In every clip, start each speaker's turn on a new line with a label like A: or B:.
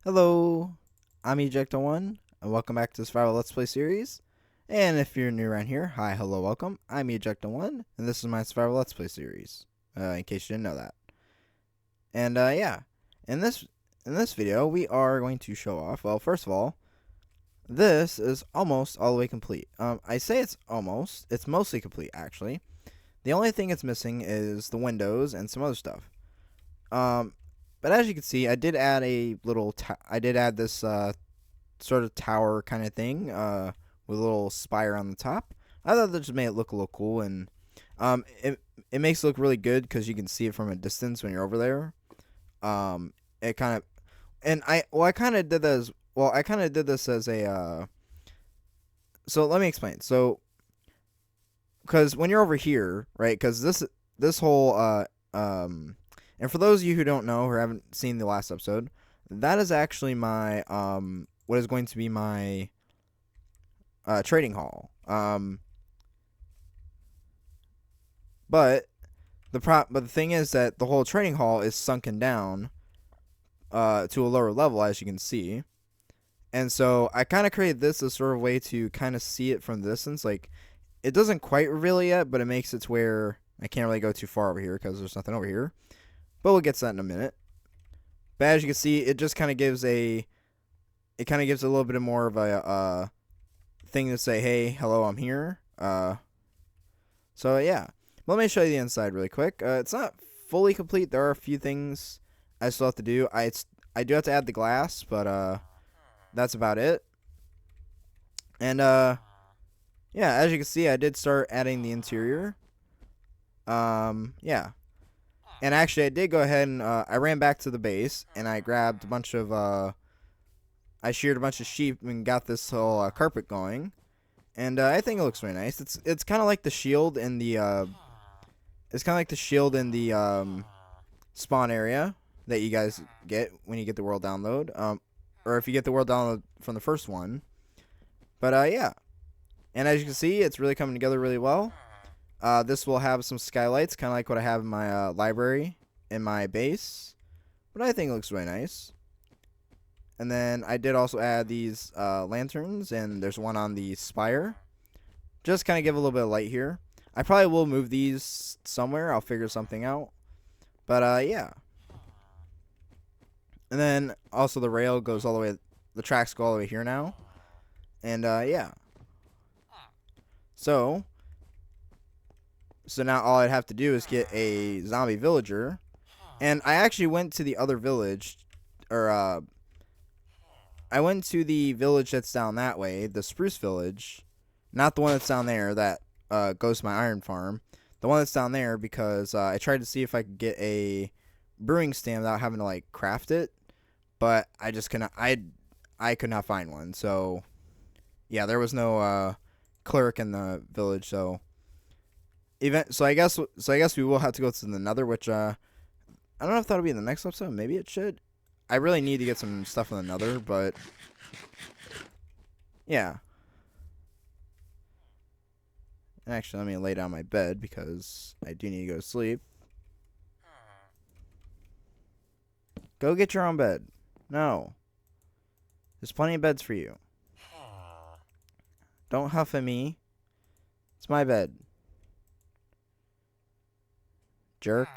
A: Hello, I'm Ejecta1, and welcome back to the Survival Let's Play series. And if you're new around here, hi, hello, welcome. I'm Ejecta1, and this is my Survival Let's Play series, in case you didn't know that. And, yeah, in this video, we are going to show off, well, first of all, this is almost all the way complete. I say it's mostly complete, actually. The only thing it's missing is the windows and some other stuff. But as you can see, I did add this sort of tower kind of thing with a little spire on the top. I thought that just made it look a little cool, and it makes it look really good because you can see it from a distance when you're over there. It kind of, and I kind of did this. Well, I kind of did this as a. So let me explain. So, because when you're over here, right? Because this whole and for those of you who don't know or haven't seen the last episode, that is actually my what is going to be my trading hall. But the thing is that the whole trading hall is sunken down to a lower level, as you can see. And so I kind of created this as sort of way to kind of see it from the distance. Like, it doesn't quite reveal it yet, but it makes it to where I can't really go too far over here because there's nothing over here. But we'll get to that in a minute. But as you can see, it just kind of gives a little bit more of a thing to say, hey, hello, I'm here. So yeah, let me show you the inside really quick. It's not fully complete. There are a few things I still have to do. I do have to add the glass, but that's about it. And yeah, as you can see, I did start adding the interior. Yeah. And actually, I did go ahead and I ran back to the base, and I grabbed a bunch of I sheared a bunch of sheep and got this whole carpet going, and I think it looks really nice. It's kind of like the shield in the spawn area that you guys get when you get the world download, or if you get the world download from the first one. But yeah, and as you can see, it's really coming together really well. This will have some skylights, kind of like what I have in my library in my base. But I think it looks really nice. And then I did also add these lanterns, and there's one on the spire. Just kind of give a little bit of light here. I probably will move these somewhere. I'll figure something out. But yeah. And then also the rail goes all the way, the tracks go all the way here now. And yeah. So now all I'd have to do is get a zombie villager. And I actually went to the other village, or I went to the village that's down that way, the Spruce Village. Not the one that's down there that goes to my iron farm. The one that's down there because I tried to see if I could get a brewing stand without having to, like, craft it. But I just couldn't, I could not find one. So, yeah, there was no cleric in the village, so so I guess we will have to go to the Nether, which I don't know if that'll be in the next episode. Maybe it should. I really need to get some stuff in the Nether, but yeah. And actually, let me lay down my bed because I do need to go to sleep. Go get your own bed. No. There's plenty of beds for you. Don't huff at me. It's my bed. Jerk.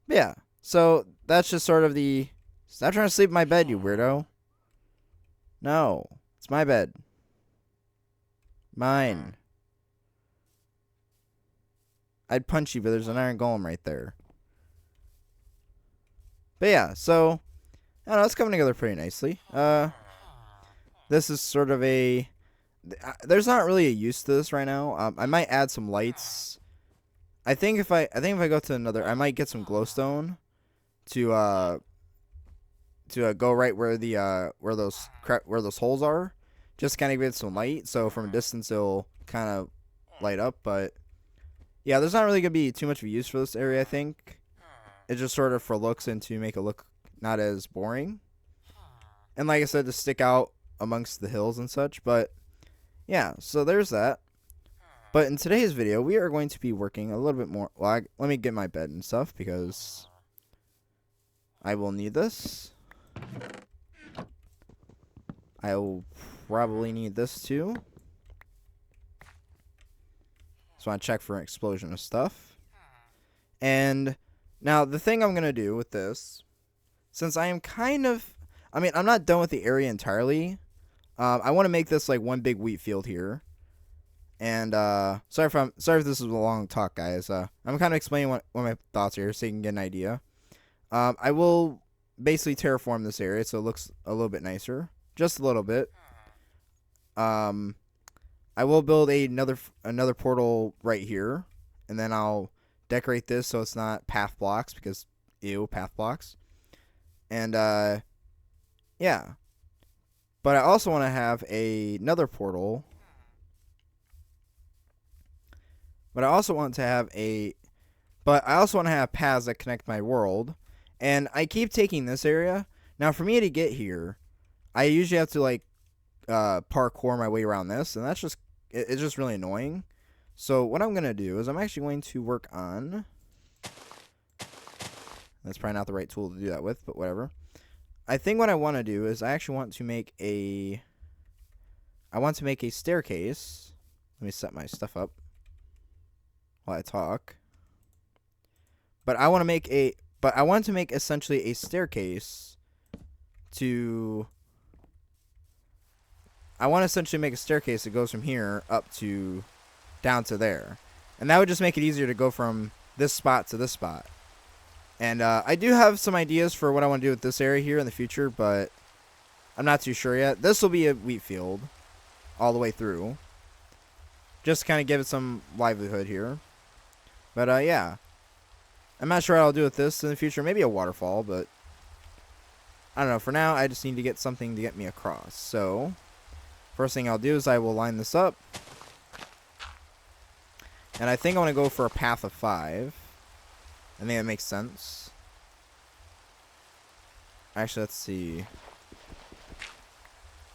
A: But yeah, so that's just sort of the... Stop trying to sleep in my bed, you weirdo. No, it's my bed. Mine. I'd punch you, but there's an iron golem right there. But yeah, so I don't know, it's coming together pretty nicely. This is sort of a... There's not really a use to this right now. I might add some lights. I think if I go to another, I might get some glowstone to go right where the where those holes are, just kind of give it some light. So from a distance it'll kind of light up. But yeah, there's not really gonna be too much of a use for this area. I think it's just sort of for looks and to make it look not as boring. And like I said, to stick out amongst the hills and such. But yeah, so there's that. But in today's video, we are going to be working a little bit more. Well, let me get my bed and stuff because I will need this. I will probably need this too. So I want to check for an explosion of stuff. And now the thing I'm going to do with this, since I am kind of, I mean, I'm not done with the area entirely. I want to make this like one big wheat field here. And sorry if this is a long talk, guys. I'm kind of explaining what my thoughts are so you can get an idea. I will basically terraform this area so it looks a little bit nicer, just a little bit. I will build another portal right here, and then I'll decorate this so it's not path blocks because ew, path blocks. And yeah. But I also want to have another portal. But I also want to have paths that connect my world. And I keep taking this area. Now for me to get here, I usually have to like parkour my way around this, and that's just it's just really annoying. So what I'm gonna do is I'm actually going to work on. That's probably not the right tool to do that with, but whatever. I think what I want to do is I actually want to make a. I want to make a staircase. Let me set my stuff up while I talk. But I want to make essentially a staircase to. I want to essentially make a staircase that goes from here up to down to there. And that would just make it easier to go from this spot to this spot. And I do have some ideas for what I want to do with this area here in the future, but I'm not too sure yet. This will be a wheat field all the way through. Just to kind of give it some livelihood here. But yeah. I'm not sure what I'll do with this in the future. Maybe a waterfall, but I don't know. For now, I just need to get something to get me across. So first thing I'll do is I will line this up. And I think I want to go for a path of 5. I think that makes sense. Actually, let's see.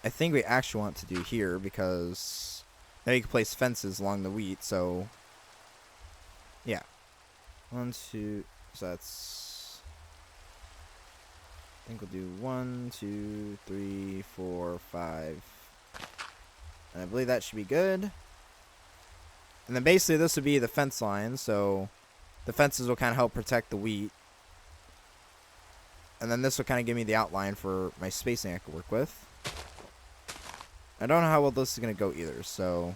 A: I think we actually want to do here because now you can place fences along the wheat. So yeah, 1, 2. So that's. I think we'll do 1, 2, 3, 4, 5. And I believe that should be good. And then basically this would be the fence line, so the fences will kind of help protect the wheat. And then this will kind of give me the outline for my spacing I could work with. I don't know how well this is going to go either, so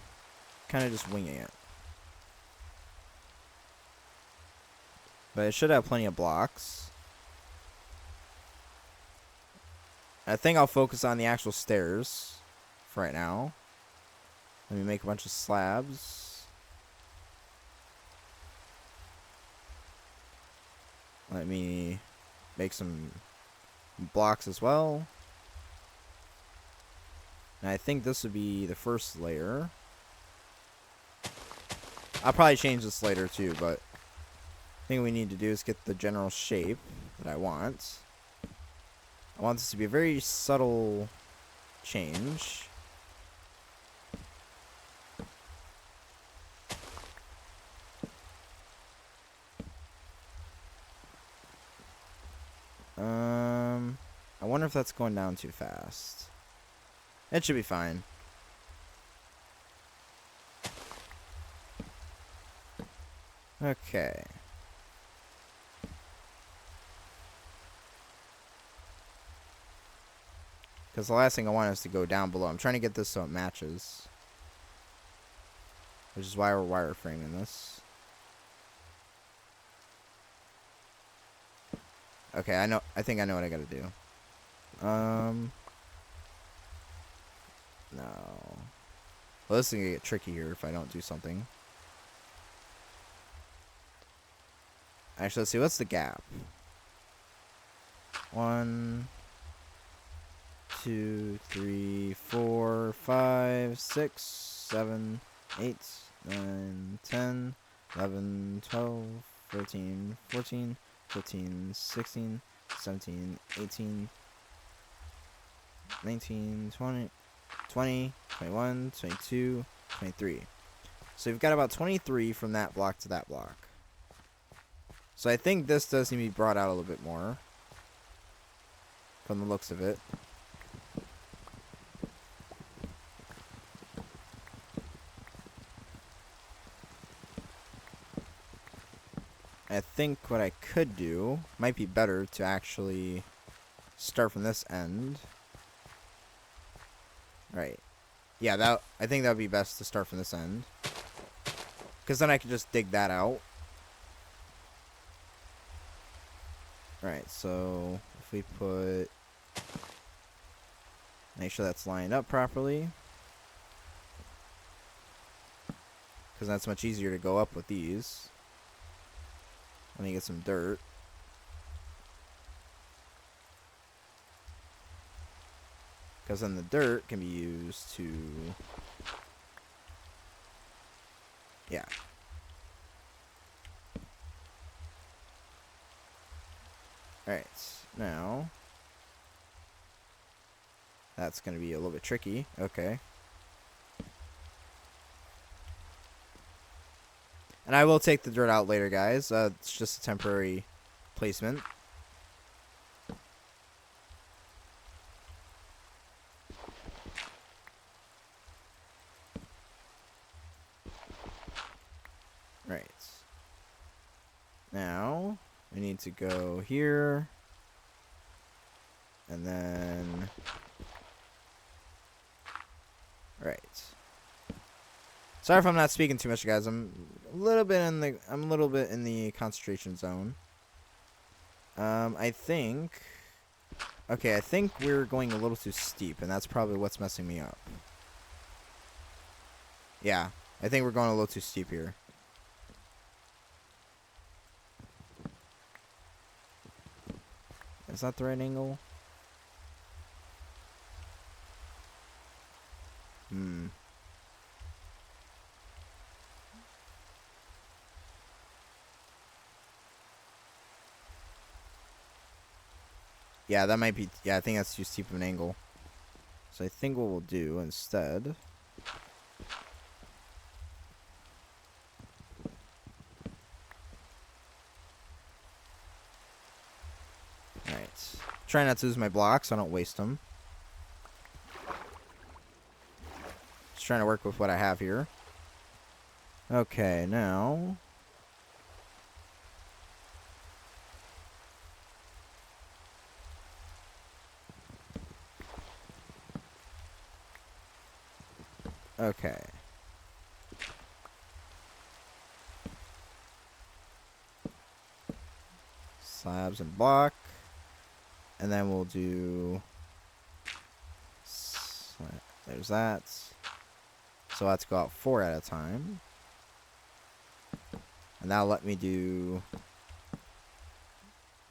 A: kind of just winging it. But it should have plenty of blocks. I think I'll focus on the actual stairs for right now. Let me make a bunch of slabs. Let me make some blocks as well. And I think this would be the first layer. I'll probably change this later too, but I think what we need to do is get the general shape that I want. I want this to be a very subtle change. I wonder if that's going down too fast. It should be fine. Okay. Because the last thing I want is to go down below. I'm trying to get this so it matches. Which is why we're wireframing this. Okay, I think I know what I gotta do. No. Well, this is gonna get tricky here if I don't do something. Actually, let's see. What's the gap? 1, 2, 3, 4, 5, 6, 7, 8, 9, 10, 11, 12, 13, 14, 15, 16, 17, 18, 19, 20, 21, 22, 23. So you've got about 23 from that block to that block. So I think this does need to be brought out a little bit more from the looks of it. think what I could do might be better to actually start from this end. Right. Yeah, I think that would be best to start from this end. Because then I could just dig that out. Right, so if we put... Make sure that's lined up properly. Because that's much easier to go up with these. Let me get some dirt. Because then the dirt can be used to... Yeah. Alright, now... That's going to be a little bit tricky. Okay. And I will take the dirt out later, guys. It's just a temporary placement. Right. Now, we need to go here. And then... Right. Sorry if I'm not speaking too much, guys. I'm a little bit in the concentration zone. I think... Okay, I think we're going a little too steep, and that's probably what's messing me up. Yeah, I think we're going a little too steep here. Is that the right angle? Yeah, that might be... Yeah, I think that's too steep of an angle. So I think what we'll do instead... Alright. Try not to lose my blocks so I don't waste them. Just trying to work with what I have here. Okay, now... Okay. Slabs and block. And then we'll do... There's that. So let's go out 4 at a time. And that'll let me do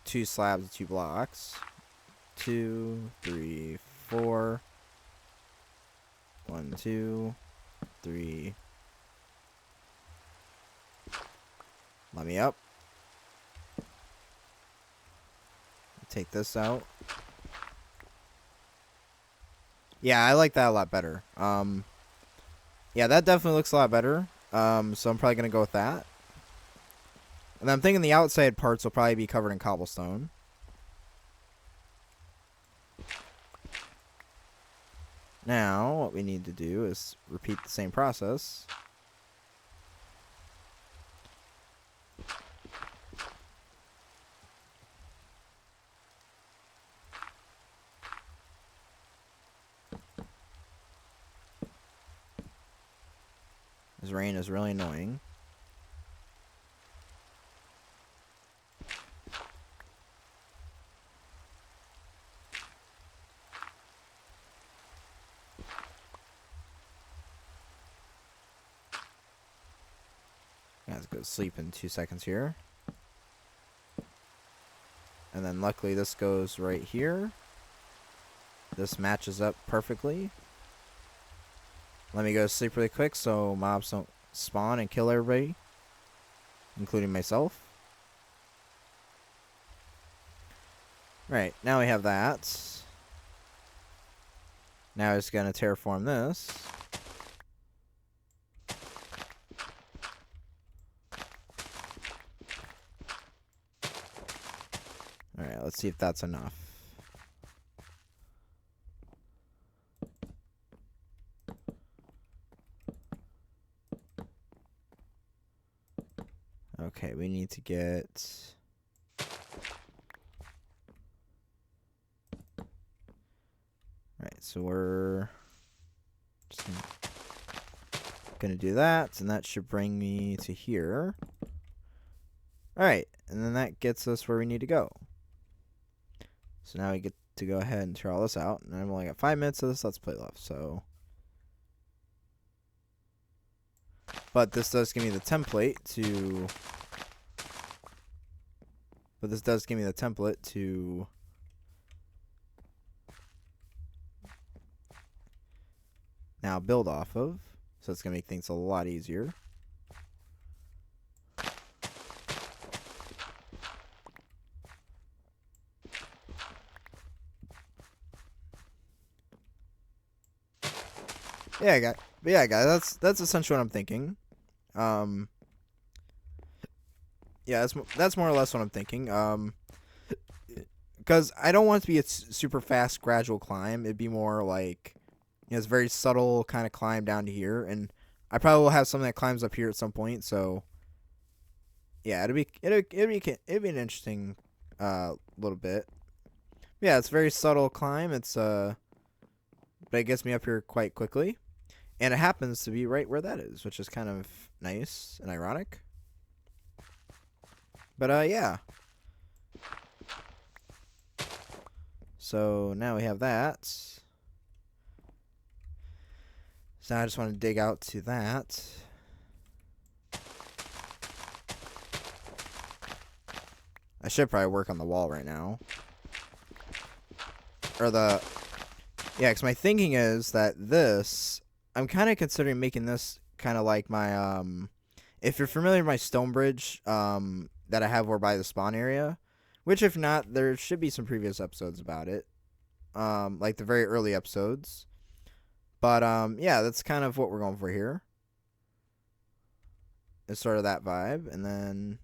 A: 2 slabs and 2 blocks. 2, 3, 4. 1, 2, 3. Let me up. Take this out. Yeah, I like that a lot better. Yeah, that definitely looks a lot better. So I'm probably going to go with that. And I'm thinking the outside parts will probably be covered in cobblestone. Now, what we need to do is repeat the same process. This rain is really annoying. Let's go to sleep in 2 seconds here. And then luckily this goes right here. This matches up perfectly. Let me go to sleep really quick so mobs don't spawn and kill everybody, including myself. Right, now we have that. Now it's going to terraform this. Alright, let's see if that's enough. Okay, we need to get... Alright, so we're just gonna do that, and that should bring me to here. Alright, and then that gets us where we need to go. So now we get to go ahead and try all this out, and I've only got 5 minutes of this Let's Play left, so... But this does give me the template to... now build off of. So it's going to make things a lot easier. Yeah, guys, that's essentially what I'm thinking. Yeah, that's more or less what I'm thinking. Because I don't want it to be a super fast, gradual climb. It'd be more like, you know, it's a very subtle kind of climb down to here, and I probably will have something that climbs up here at some point. So, yeah, it'd be an interesting little bit. Yeah, it's a very subtle climb. It's but it gets me up here quite quickly, and it happens to be right where that is, which is kind of nice and ironic. But yeah. So now we have that. So now I just want to dig out to that. I should probably work on the wall right now. Or the... Yeah, because my thinking is that this... I'm kind of considering making this kind of like my... If you're familiar with my stone bridge that I have over by the spawn area, which if not, there should be some previous episodes about it. Like the very early episodes. But yeah, that's kind of what we're going for here. It's sort of that vibe, and then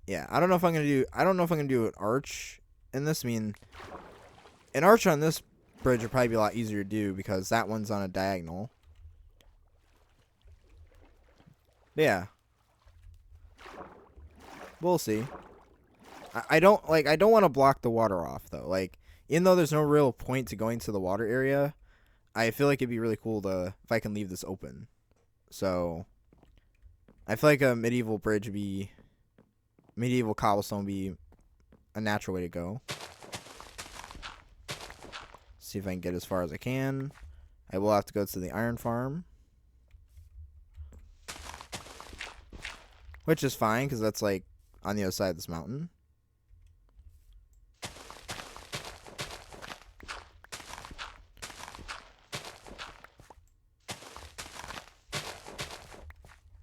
A: yeah, I don't know if I'm gonna do an arch in this. I mean, an arch on this bridge would probably be a lot easier to do because that one's on a diagonal. But yeah, we'll see. I don't want to block the water off though. Like, even though there's no real point to going to the water area, I feel like it'd be really cool if I can leave this open. So, I feel like a medieval cobblestone would be a natural way to go. See if I can get as far as I can. I will have to go to the iron farm. Which is fine, because that's like on the other side of this mountain.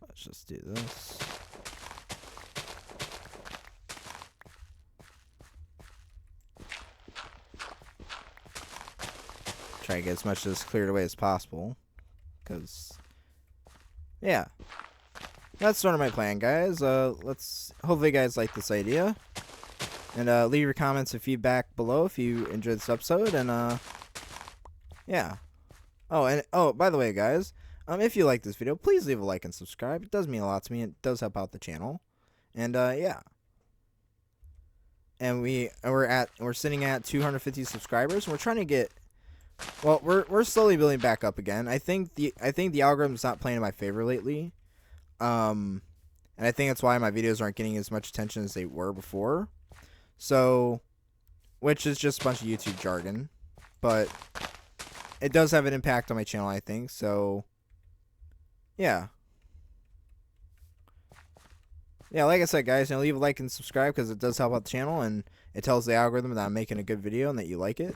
A: Let's just do this. Try to get as much of this cleared away as possible. Because, yeah. That's sort of my plan, guys. Hopefully you guys like this idea. And leave your comments and feedback below if you enjoyed this episode. And yeah. Oh, by the way, guys, if you like this video, please leave a like and subscribe. It does mean a lot to me. It does help out the channel. And yeah. And we're sitting at 250 subscribers, and we're trying to get... Well, we're slowly building back up again. I think the algorithm's not playing in my favor lately. And I think that's why my videos aren't getting as much attention as they were before. So, which is just a bunch of YouTube jargon, but it does have an impact on my channel, I think. So, yeah. Yeah, like I said, guys, leave a like and subscribe because it does help out the channel, and it tells the algorithm that I'm making a good video and that you like it.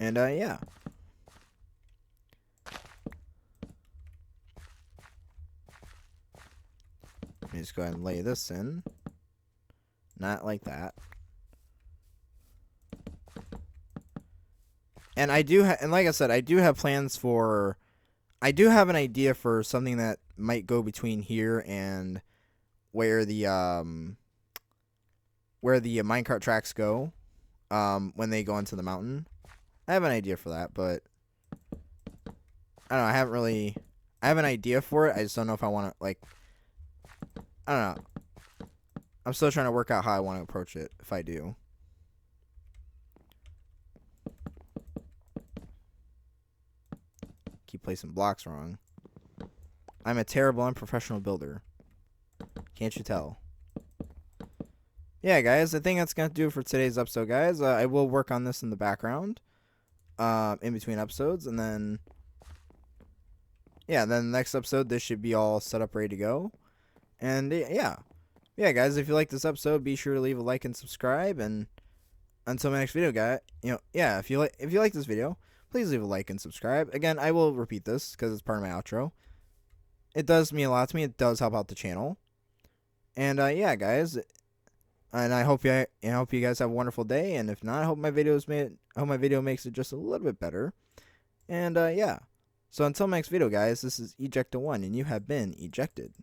A: And yeah. Let me just go ahead and lay this in. Not like that. And and like I said, I do have plans for... I do have an idea for something that might go between here and where the minecart tracks go when they go into the mountain. I have an idea for that, but I don't know, I have an idea for it. I just don't know if I want to, like, I don't know. I'm still trying to work out how I want to approach it, if I do. Keep placing blocks wrong. I'm a terrible, unprofessional builder. Can't you tell? Yeah, guys, I think that's going to do it for today's episode, guys. I will work on this in the background, in between episodes, and then, yeah, then the next episode, this should be all set up, ready to go. And, yeah. Yeah, guys, if you like this episode, be sure to leave a like and subscribe, and until my next video, guys, yeah, if you like this video, please leave a like and subscribe. Again, I will repeat this because it's part of my outro. It does mean a lot to me. It does help out the channel. And yeah, guys, and I hope you guys have a wonderful day. And if not, I hope my video makes it just a little bit better. And yeah, so until my next video, guys, this is Ejecta1, and you have been ejected.